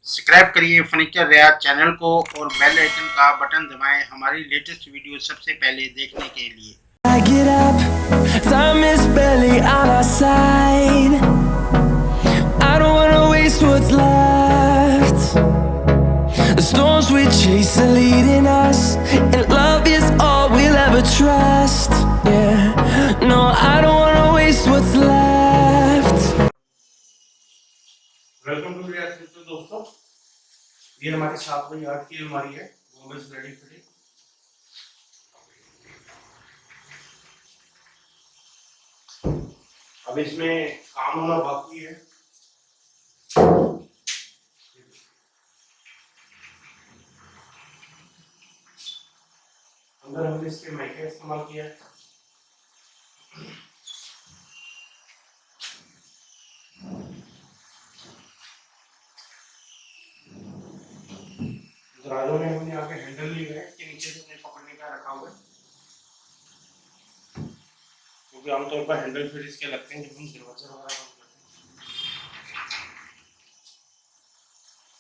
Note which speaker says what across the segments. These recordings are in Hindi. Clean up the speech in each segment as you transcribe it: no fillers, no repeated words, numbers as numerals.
Speaker 1: सब्सक्राइब करिए फर्नीचर रयात चैनल को और बेल आइकन का बटन दबाएं हमारी लेटेस्ट वीडियो सबसे पहले देखने के लिए।
Speaker 2: I get up, time is barely on our side. I don't wanna waste what's left. The storms we chase are leading us, and love is all we'll ever trust. Yeah, no, I don't wanna waste what's left.
Speaker 1: Welcome to रयात दोस्तों, ये हमारी 7x8 की अलमारी है मोडुलर स्लाइडिंग फिटिंग। अब इसमें काम होना बाकी है। अंदर हमने इसके माइके इस्तेमाल किया है। दरवाजों में हमने आगे हैंडल लिए है, इसके नीचे से हमने पकड़ने का रखा हुआ है, क्योंकि आमतौर पर हैंडल फिर इसके लगते हैं जब हम दरवाजा वगैरह बंद करते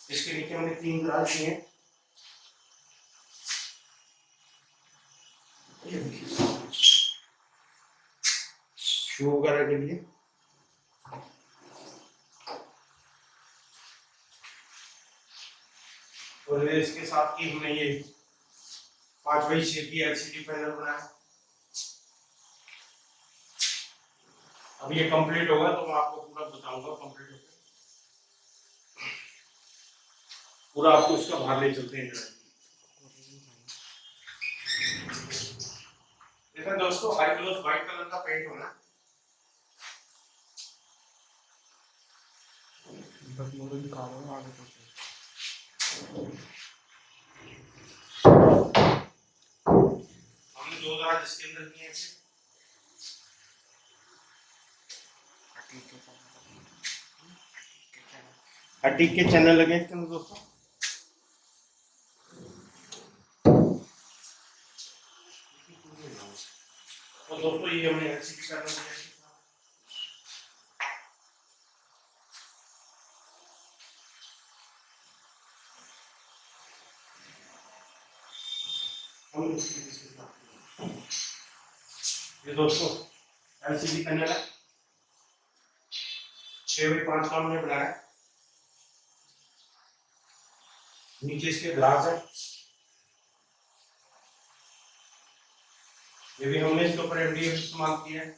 Speaker 1: हैं। इसके नीचे हमने 3 दराज दिए हैं। ये देखिए शू वगैरह के लिए। और इसके साथ ही हमने ये 5x6 की एलसीडी पैनल बनाया। अब ये कंप्लीट होगा तो मैं आपको पूरा बताऊंगा। कंप्लीट होकर पूरा आपको इसका बाहर ले चलते हैं। देखिए दोस्तों, हाई ग्लोस व्हाइट कलर का पेंट होना। बस मॉडल दिखा रहा हूं आगे तो। हमने 2 दराज इसके अंदर किए हैं। अटीक के चैनल लगे इसके अंदर दोस्तों। तो दोस्तों ये हमने एलसीडी पैनल लगाया। ये दोस्तों एलसीडी पैनल है, 6x5 का हमने बनाया। नीचे इसके ग्लास है, ये भी हमने इसके ऊपर एमडीएफ इस्तेमाल किया है।